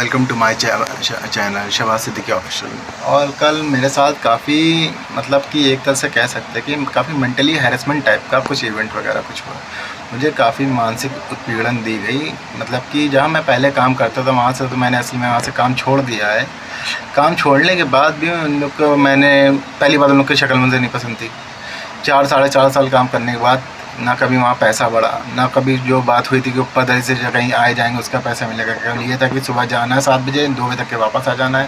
Welcome to my channel Shahbaz Siddiqui official. और कल मेरे साथ काफ़ी मतलब कि एक तरह से कह सकते हैं कि काफ़ी मेंटली हैरेसमेंट टाइप का कुछ इवेंट वगैरह कुछ हुआ। मुझे काफ़ी मानसिक उत्पीड़न दी गई। मतलब कि जहाँ मैं पहले काम करता था वहाँ से तो मैंने असल में वहाँ से काम छोड़ दिया है। काम छोड़ने के बाद भी उन लोग को मैंने पहली बार उन लोग की शक्ल मुझे नहीं पसंद थी। 4 साढ़े 4 साल काम करने के बाद ना कभी वहाँ पैसा बढ़ा, ना कभी जो बात हुई थी कि ऊपर दरी से कहीं आए जाएंगे उसका पैसा मिलेगा। केवल ये था कि सुबह जाना है 7 बजे, 2 बजे तक के वापस आ जाना है।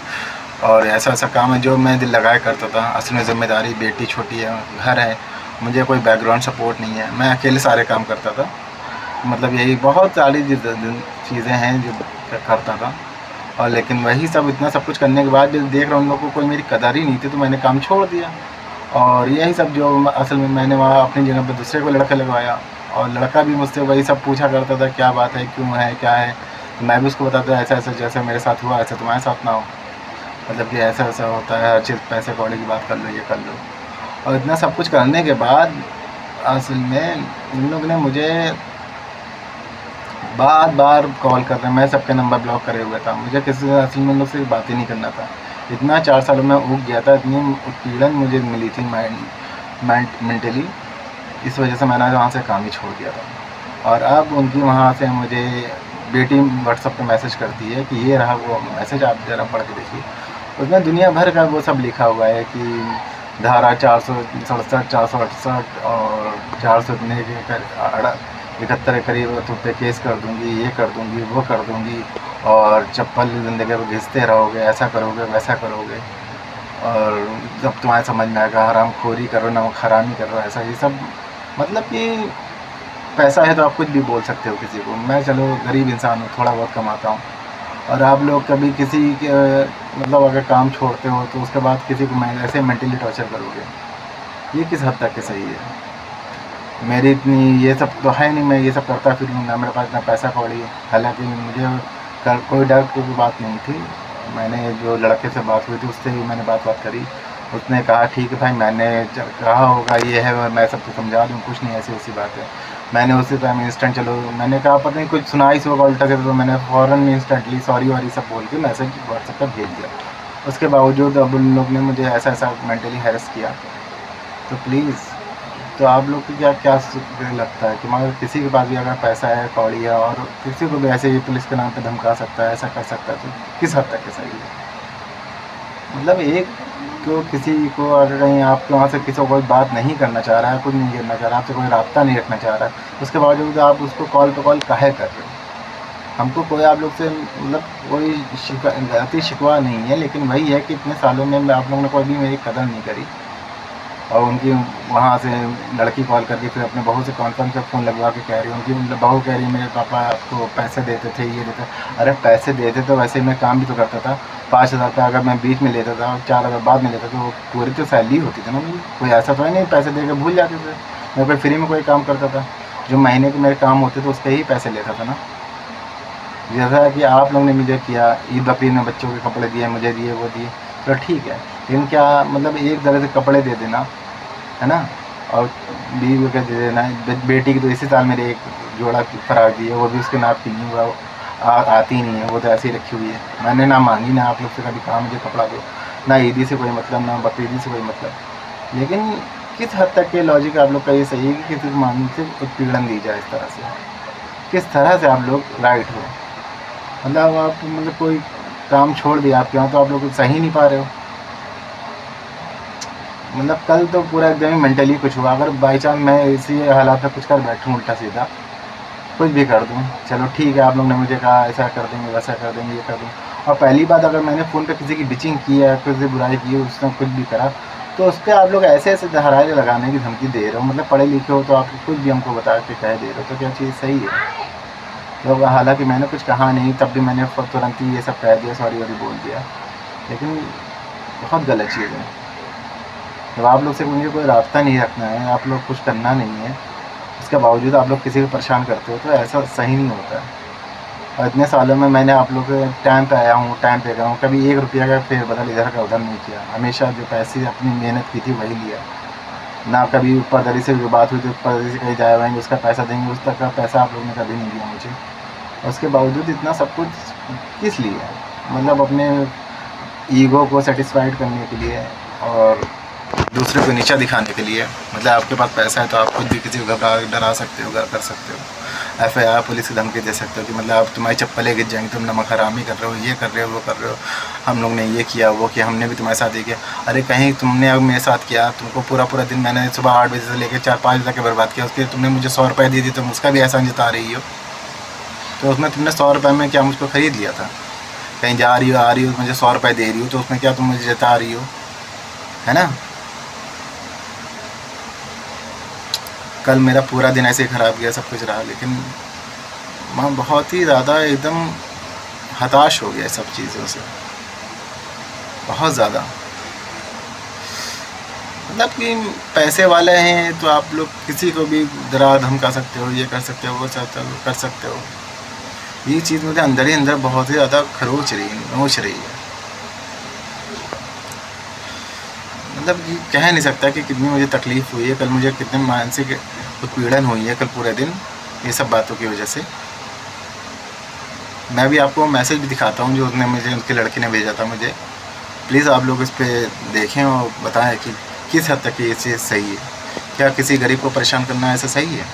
और ऐसा ऐसा काम है जो मैं दिल लगाया करता था। असल में ज़िम्मेदारी, बेटी छोटी है, घर है, मुझे कोई बैकग्राउंड सपोर्ट नहीं है, मैं अकेले सारे काम करता था। मतलब यही बहुत सारी चीज़ें हैं जो करता था। और लेकिन वही सब इतना सब कुछ करने के बाद जब देख रहा हूँ उन लोगों को कोई मेरी कदर ही नहीं थी, तो मैंने काम छोड़ दिया। और यही सब जो असल में मैंने वहाँ अपनी जगह पे दूसरे को लड़का लगवाया। और लड़का भी मुझसे वही सब पूछा करता था, क्या बात है, क्यों है, क्या है। तो मैं भी उसको बताता था ऐसा ऐसा जैसे मेरे साथ हुआ ऐसा तुम्हारे साथ ना हो। मतलब कि ऐसा ऐसा होता है, हर चीज़ पैसे कौड़ी की बात कर लो, ये कर लो। और इतना सब कुछ करने के बाद असल में इन लोग ने मुझे बार बार कॉल कर रहे हैं। मैं सबके नंबर ब्लॉक करे हुए था, मुझे किसी से असल में उन लोग से बात ही नहीं करना था। इतना 4 सालों में ऊब गया था, इतनी उत्पीड़न मुझे मिली थी मेंटली। इस वजह से मैंने वहाँ से काम ही छोड़ दिया था। और अब उनकी वहाँ से मुझे बेटी व्हाट्सएप पे मैसेज करती है कि ये रहा वो मैसेज, आप ज़रा पढ़ के देखिए। उसमें दुनिया भर का वो सब लिखा हुआ है कि धारा 467, 468 और 471 के करीब तुम पे केस कर दूँगी, ये कर दूँगी, वो कर दूँगी। और चप्पल ज़िंदगी में घिसते रहोगे, ऐसा करोगे, वैसा करोगे। और जब तुम्हारे समझ में आएगा हरामखोरी करो, नमक हरामी करो, ऐसा ये सब। मतलब कि पैसा है तो आप कुछ भी बोल सकते हो किसी को। मैं चलो गरीब इंसान हूँ, थोड़ा बहुत कमाता हूँ। और आप लोग कभी किसी के मतलब अगर काम छोड़ते हो तो उसके बाद किसी को ऐसे मेंटली टॉर्चर करोगे, ये किस हद तक के सही है। मेरी इतनी ये सब तो है नहीं, मैं ये सब करता फिर ना मेरे पास इतना पैसा कौड़ी है। हालांकि मुझे कोई डर की बात नहीं थी। मैंने जो लड़के से बात हुई थी उससे भी मैंने बात करी। उसने कहा ठीक है भाई, मैंने कहा होगा ये है, मैं सबको समझा दूँ, कुछ नहीं ऐसी ऐसी बात है। मैंने उसी टाइम इंस्टेंट चलो मैंने कहा पता नहीं कुछ सुना ही होगा उल्टा से, तो मैंने फ़ौरन इंस्टेंटली सॉरी वॉरी सब बोल के मैसेज व्हाट्सएप पर भेज दिया। उसके बावजूद अब उन लोग ने मुझे ऐसा ऐसा मेंटली हैरेस किया। तो प्लीज़, तो आप लोग को क्या क्या लगता है कि मगर किसी के पास भी अगर पैसा है, कौड़ी है और किसी को भी ऐसे ही पुलिस के नाम पे धमका सकता है, ऐसा कर सकता है, तो किस हद तक है सही है। मतलब एक तो किसी को अगर कहीं आपके वहाँ से किसी को कोई बात नहीं करना चाह रहा है, कुछ नहीं करना चाह रहा, आपसे कोई राब्ता नहीं रखना चाह रहा है, उसके बावजूद आप उसको कॉल पे कॉल काहे कर रहे हो। हमको कोई आप लोग से मतलब कोई जाति शिकवा नहीं है, लेकिन वही है कि इतने सालों में आप लोगों ने कोई भी मेरी कदर नहीं करी। और उनकी वहाँ से लड़की कॉल करके फिर अपने बहू से कॉन्फ्रेंस पे फ़ोन लगवा के कह रही है, उनकी बहू कह रही है मेरे पापा आपको पैसे देते थे, ये देते। अरे पैसे देते तो वैसे मैं काम भी तो करता था। 5,000 रुपये अगर मैं बीच में लेता था और 4,000 बाद में लेता था, तो पूरी तो सैलरी होती थी ना मेरी। कोई ऐसा तो है नहीं पैसे दे के भूल जाते थे। मैं कोई फ्री में कोई काम करता था, जो महीने के मेरे काम होते थे उसके ही पैसे लेता था ना। जैसा कि आप लोगों ने मुझे किया, ईद बकरीद में बच्चों के कपड़े दिए, मुझे दिए, वो दिए, तो ठीक है। लेकिन क्या मतलब एक तरह से कपड़े दे देना है ना, और बीवी को दे देना। बेटी की तो इसी साल मेरे एक जोड़ा फ्राक दी है, वो भी उसके नाप की नहीं हुआ, आती नहीं है, वो तो ऐसे ही रखी हुई है। मैंने ना मांगी ना आप लोग से कभी कहा मुझे कपड़ा दो, ना ईदी से कोई मतलब, ना बकरीदी से कोई मतलब। लेकिन किस हद तक के लॉजिक आप लोग का ये सही है कि किसी को मानसिक उत्पीड़न दी जाए इस तरह से। किस तरह से आप लोग राइट हो। मतलब आप मतलब कोई काम छोड़ दिया आपके यहाँ, तो आप लोग सही नहीं पा रहे हो। मतलब कल तो पूरा एकदम ही मेंटली कुछ हुआ। अगर बाई चांस मैं इसी हालात में कुछ कर बैठूँ उल्टा सीधा, कुछ भी कर दूँ, चलो ठीक है आप लोग ने मुझे कहा ऐसा कर देंगे, वैसा कर देंगे, ये कर दूँ। और पहली बात, अगर मैंने फ़ोन पे किसी की बिचिंग की है, किसी बुराई की है, उसने कुछ भी करा, तो उस पर आप लोग ऐसे ऐसे धाराएँ लगाने की धमकी दे रहे हो। मतलब पढ़े लिखे हो तो आप कुछ भी हमको बता के कह दे रहे हो, तो क्या चीज़ सही है। तो हालांकि मैंने कुछ कहा नहीं, तब भी मैंने तुरंत ही ये सब कह दिया, सॉरी वॉरी बोल दिया। लेकिन बहुत गलत चीज़ है। जब आप लोग से मुझे कोई रास्ता नहीं रखना है, आप लोग कुछ करना नहीं है, उसके बावजूद आप लोग किसी को परेशान करते हो, तो ऐसा सही नहीं होता है। और इतने सालों में मैंने आप लोग के टाइम पे आया हूँ, टाइम पे गया हूँ, कभी 1 रुपया का फेरबदल इधर का उधर नहीं किया। हमेशा जो पैसे अपनी मेहनत की थी वही लिया। ना कभी ऊपर दरी से जो बात हुई थी ऊपर दरी से कहीं जाए आएंगे उसका पैसा देंगे, उस तक का पैसा आप लोगों ने कभी नहीं दिया मुझे। और उसके बावजूद इतना सब कुछ किस लिए? मतलब अपने ईगो को सेटिस्फाइड करने के लिए और दूसरे को नीचा दिखाने के लिए। मतलब आपके पास पैसा है तो आप खुद भी किसी को घबरा डरा सकते हो, कर सकते हो, FIR पुलिस की धमकी दे सकते हो कि मतलब आप तुम्हारी चप्पलें गिर जाएंगी, तुम नमक हरामी कर रहे हो, ये कर रहे हो, वो कर रहे हो, हम लोग ने ये किया वो किया, हमने भी तुम्हारे साथ ये किया। अरे कहीं तुमने अब मेरे साथ किया, तुमको पूरा दिन मैंने सुबह 8 बजे से लेकर 4-5 बजे तक बर्बाद किया, उसके तुमने मुझे 100 रुपये दे दिए, तुम उसका भी एहसान जता रही हो। तो उसमें तुमने 100 रुपये में क्या मुझको ख़रीद लिया था? कहीं जा रही हो, आ रही हो, मुझे 100 रुपये दे रही हो, तो उसमें क्या तुम मुझे जता रही हो, है ना? कल मेरा पूरा दिन ऐसे ही ख़राब गया, सब कुछ रहा, लेकिन मैं बहुत ही ज़्यादा एकदम हताश हो गया सब चीज़ों से, बहुत ज़्यादा। मतलब कि पैसे वाले हैं तो आप लोग किसी को भी डरा धमका सकते हो, ये कर सकते हो, वो कर सकते हो। ये चीज़ मुझे अंदर ही अंदर बहुत ही ज़्यादा नोच रही है। मतलब कि कह नहीं सकता कि कितनी मुझे तकलीफ़ हुई है, कल मुझे कितने मानसिक उत्पीड़न हुई है कल पूरे दिन, ये सब बातों की वजह से। मैं भी आपको मैसेज भी दिखाता हूँ जो उसके लड़के ने भेजा था मुझे। प्लीज़ आप लोग इस पर देखें और बताएं कि किस हद तक ये चीज़ सही है। क्या किसी गरीब को परेशान करना ऐसा सही है?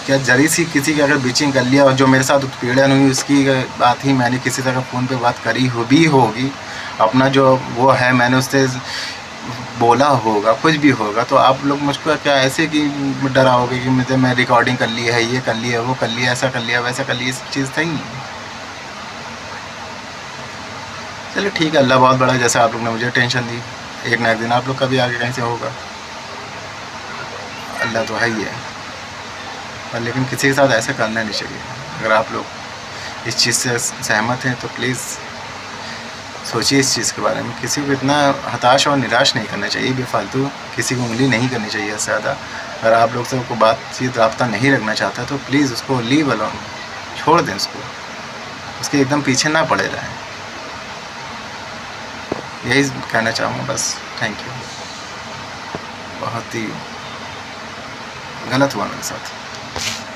क्या जरी सी किसी की अगर बीचिंग कर लिया और जो मेरे साथ उत्पीड़न हुई उसकी बात ही मैंने किसी तरह फ़ोन पे बात करी भी होगी, अपना जो वो है मैंने उससे बोला होगा, कुछ भी होगा, तो आप लोग मुझको क्या ऐसे कि डराओगे कि मुझे मैं रिकॉर्डिंग कर ली है, ये कर लिया, वो कर लिया, ऐसा कर लिया, वैसा कर लिया, इस चीज़ सही है? चलो ठीक है, अल्लाह बहुत बड़ा है, जैसे आप लोग ने मुझे टेंशन दी, एक ना एक दिन आप लोग का भी आगे कहीं से होगा, अल्लाह तो है ही है। पर लेकिन किसी के साथ ऐसा करना नहीं चाहिए। अगर आप लोग इस चीज़ से सहमत हैं तो प्लीज़ सोचिए इस चीज़ के बारे में। किसी को इतना हताश और निराश नहीं करना चाहिए, बेफालतू किसी को उंगली नहीं करनी चाहिए इससे ज़्यादा। अगर आप लोग से कोई बातचीत राब्ता नहीं रखना चाहता तो प्लीज़ उसको लीव अलोन, छोड़ दें उसको, उसके एकदम पीछे ना पड़े रहें। यही कहना चाहूँगा बस। Thank you. बहुत ही गलत हुआ मेरे साथ।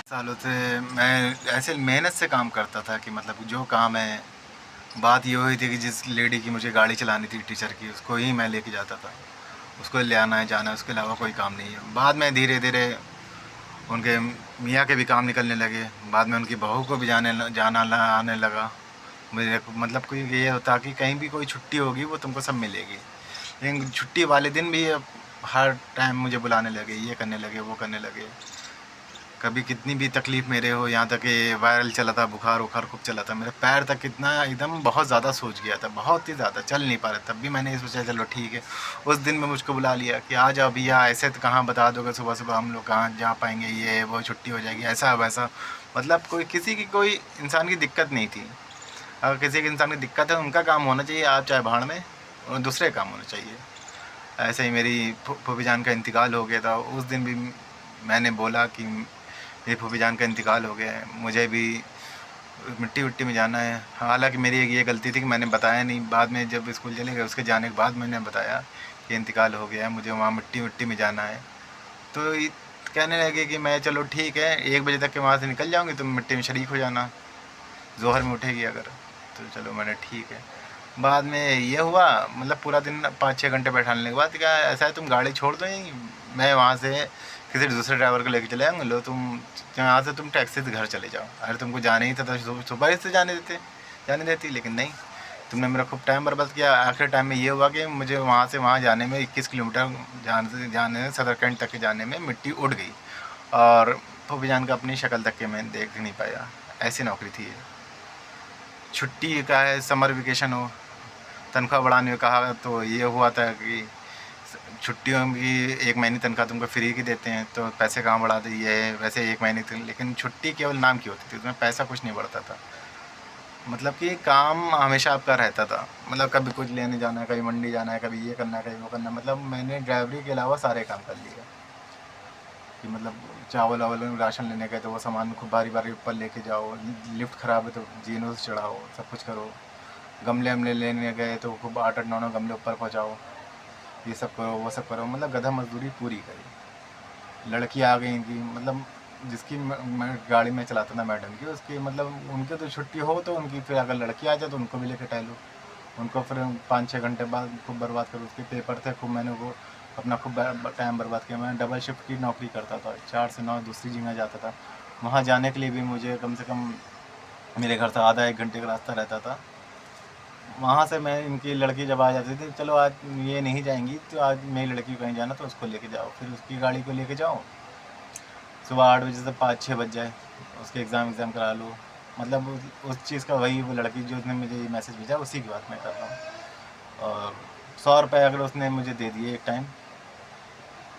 सालों से मैं ऐसे मेहनत से काम करता था कि मतलब जो काम है, बात ये हुई थी कि जिस लेडी की मुझे गाड़ी चलानी थी टीचर की, उसको ही मैं लेके जाता था, उसको ले आना है जाना है, उसके अलावा कोई काम नहीं है। बाद में धीरे धीरे उनके मियाँ के भी काम निकलने लगे, बाद में उनकी बहू को भी आने लगा। मुझे मतलब कोई ये होता कि कहीं भी कोई छुट्टी होगी वो तुमको सब मिलेगी, लेकिन छुट्टी वाले दिन भी हर टाइम मुझे बुलाने लगे, ये करने लगे, वो करने लगे। कभी कितनी भी तकलीफ़ मेरे हो, यहाँ तक कि वायरल चला था, बुखार वुखार खूब चला था, मेरे पैर तक इतना एकदम बहुत ज़्यादा सूज गया था, बहुत ही ज़्यादा चल नहीं पा रहा। तब भी मैंने ये सोचा चलो ठीक है, उस दिन में मुझको बुला लिया कि आ जाओ भैया, ऐसे तो कहाँ बता दोगे, सुबह सुबह हम लोग कहाँ जा पाएंगे, ये वो छुट्टी हो जाएगी, ऐसा वैसा। मतलब कोई इंसान की दिक्कत नहीं थी। अगर किसी के इंसान की दिक्कत है उनका काम होना चाहिए, आप चाहे भाड़ में, और दूसरे काम होना चाहिए। ऐसे ही मेरी फूफी जान का इंतकाल हो गया था, उस दिन भी मैंने बोला कि मेरी फूफी जान का इंतकाल हो गया है, मुझे भी मिट्टी विट्टी में जाना है। हालांकि मेरी एक ये गलती थी कि मैंने बताया नहीं, बाद में जब स्कूल चले गए उसके जाने के बाद मैंने बताया कि इंतकाल हो गया है, मुझे वहाँ मिट्टी विट्टी में जाना है। तो कहने लगे कि मैं चलो ठीक है, 1 बजे तक के वहाँ से निकल जाऊँगी, तुम मिट्टी में शरीक हो जाना, ज़ोहर में उठेगी अगर। तो चलो मैंने ठीक है। बाद में ये हुआ, मतलब पूरा दिन 5-6 घंटे बैठाने के बाद क्या ऐसा है, तुम गाड़ी छोड़ दो यहीं, मैं वहाँ से किसी दूसरे ड्राइवर को लेके चले जाऊँगा, लो तुम यहाँ से तुम टैक्सी से घर चले जाओ। अरे तुमको जाना ही था तो सुबह से जाने देती, लेकिन नहीं, तुमने मेरा खूब टाइम बर्बाद किया। आखिर टाइम में ये हुआ कि मुझे वहाँ से वहाँ जाने में 21 किलोमीटर जाने सदर कैंट तक के जाने में मिट्टी उड़ गई, और फूफी जान का अपनी शक्ल तक के मैं देख नहीं पाया। ऐसी नौकरी थी ये। छुट्टी का है, समर वेकेशन हो, तनख्वाह बढ़ाने को कहा तो ये हुआ था कि छुट्टियों की 1 महीने तनख्वाह तुमको फ्री की देते हैं, तो पैसे कहाँ बढ़ा दी है, वैसे 1 महीने की, लेकिन छुट्टी केवल नाम की होती थी, उसमें पैसा कुछ नहीं बढ़ता था। मतलब कि काम हमेशा आपका रहता था, मतलब कभी कुछ लेने जाना है, कभी मंडी जाना है, कभी ये करना है, कभी वो करना है। मतलब मैंने ड्राइवरी के अलावा सारे काम कर लिए कि मतलब चावल वावल राशन लेने गए तो वो सामान खूब भारी भारी ऊपर लेके जाओ, लिफ्ट ख़राब है तो जीनों से चढ़ाओ, सब कुछ करो। गमले वमले लेने गए तो खूब 8-8 9-9 गमले ऊपर पहुँचाओ, ये सब करो, वो सब करो। मतलब गधा मजदूरी पूरी करी। लड़की आ गई थी, मतलब जिसकी मैं गाड़ी में चलाता था मैडम की, उसकी मतलब उनके तो छुट्टी हो तो उनकी फिर अगर लड़की आ जाए तो उनको भी लेके टहलो, उनको फिर 5-6 घंटे बाद खूब बर्बाद करो। उसके पेपर थे, खूब मैंने वो अपना खूब टाइम बर्बाद किया। मैं डबल शिफ्ट की नौकरी करता था, 4 से 9 दूसरी जगह जाता था। वहाँ जाने के लिए भी मुझे कम से कम मेरे घर से आधा 1 घंटे का रास्ता रहता था। वहाँ से मैं इनकी लड़की जब आ जाती थी, चलो आज ये नहीं जाएंगी तो आज मेरी लड़की को कहीं जाना तो उसको लेके जाओ, फिर उसकी गाड़ी को लेके जाओ, सुबह 8 बजे से 5-6 बज जाए, उसके एग्ज़ाम करा लो। मतलब उस चीज़ का वही वो लड़की जो उसने मुझे ये मैसेज भेजा उसी की बात मैं कर रहा हूँ। और 100 रुपये अगर उसने मुझे दे दिए एक टाइम,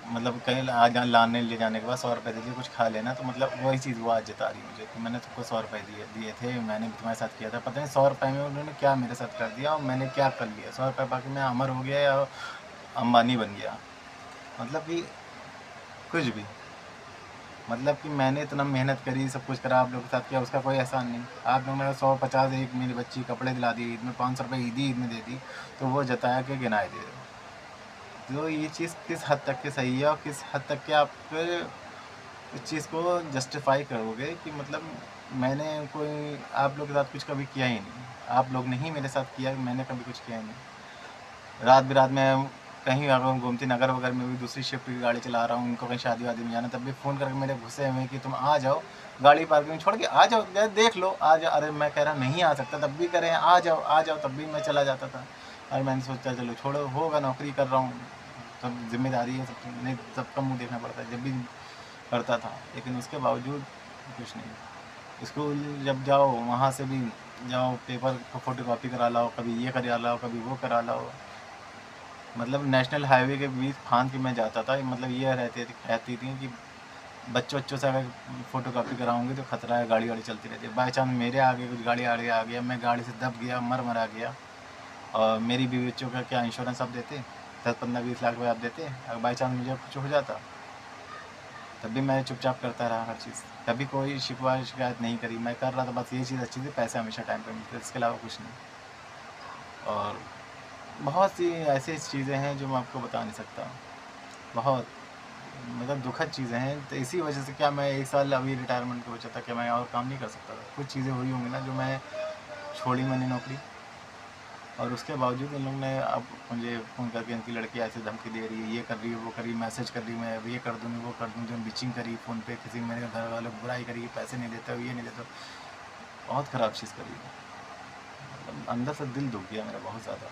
मतलब कहीं लाने ले जाने के बाद 100 रुपये दे दिए, कुछ खा लेना, तो मतलब वही चीज़ वो आज जता रही मुझे कि मैंने तुमको 100 रुपये दिए थे, मैंने भी तुम्हारे साथ किया था। पता नहीं 100 रुपये में उन्होंने क्या मेरे साथ कर दिया और मैंने क्या कर लिया। 100 रुपये बाकी मैं अमर हो गया या अंबानी बन गया, मतलब कि कुछ भी। मतलब कि मैंने इतना मेहनत करी, सब कुछ करा, आप लोगों के साथ किया, उसका कोई एहसान नहीं। आप लोगों ने 150 एक मेरी बच्ची कपड़े दिला दिए, ईद में 500 रुपये ईद में दे दी, तो वो जताया कि गिनाए दे रहे हो। तो ये चीज़ किस हद तक के सही है और किस हद तक के आप फिर इस चीज़ को जस्टिफाई करोगे कि मतलब मैंने कोई आप लोग के साथ कुछ कभी किया ही नहीं, आप लोग ने ही मेरे साथ किया, मैंने कभी कुछ किया ही नहीं। रात बिरात में कहीं अगर गोमती नगर वगैरह में भी दूसरी शिफ्ट की गाड़ी चला रहा हूँ, उनको कहीं शादी वादी में जाना, तब भी फ़ोन करके मेरे गुस्से हुए कि तुम आ जाओ, गाड़ी पार्किंग में छोड़ के आ जाओ, देख लो आ जाओ। अरे मैं कह रहा नहीं आ सकता, तब भी कह रहे हैं आ जाओ, तब भी मैं चला जाता था। और मैंने सोचा चलो छोड़ो, होगा, नौकरी कर रहा हूँ, सब जिम्मेदारी है, सब नहीं, सबका मुँह देखना पड़ता है, जब भी करता था। लेकिन उसके बावजूद कुछ नहीं। स्कूल जब जाओ, वहाँ से भी जाओ, पेपर का फ़ोटोकॉपी करा लाओ, कभी ये करा लाओ, कभी वो करा लाओ। मतलब नेशनल हाईवे के बीच फांद के मैं जाता था, मतलब ये रहती थी कि बच्चों से अगर फ़ोटोकॉपी कराऊंगी तो खतरा है, गाड़ी वाड़ी चलती रहती है। बाई चांस मेरे आगे कुछ गाड़ी आगे आ गया, मैं गाड़ी से दब गया, मरा गया, और मेरी बीवी बच्चों का क्या इंश्योरेंस आप देते? 10-15-20 लाख रुपये आप देते? अगर बाई चांस मुझे कुछ हो जाता, तब भी मैं चुपचाप करता रहा हर चीज़, कभी कोई शिकायत नहीं करी। मैं कर रहा था बस ये चीज़ अच्छी थी, पैसे हमेशा टाइम पे मिलते, इसके अलावा कुछ नहीं। और बहुत सी ऐसी चीज़ें हैं जो मैं आपको बता नहीं सकता, बहुत मतलब दुखद चीज़ें हैं। तो इसी वजह से क्या मैं 1 साल अभी रिटायरमेंट का बचा था, क्या मैं और काम नहीं कर सकता था? कुछ चीज़ें हुई होंगी ना जो मैं छोड़ी मैंने नौकरी, और उसके बावजूद इन लोगों ने अब मुझे फ़ोन करके इनकी लड़की ऐसे धमकी दे रही है, ये कर रही है, वो कर रही है, मैसेज कर रही है, मैं अब ये कर दूँगी, वो कर दूँगी, बिचिंग करी फ़ोन पे, किसी मेरे घर वालों को बुराई करी, पैसे नहीं देते हो, ये नहीं देते हो। बहुत ख़राब चीज़ करी है, मतलब अंदर से दिल दुख गया मेरा बहुत ज़्यादा।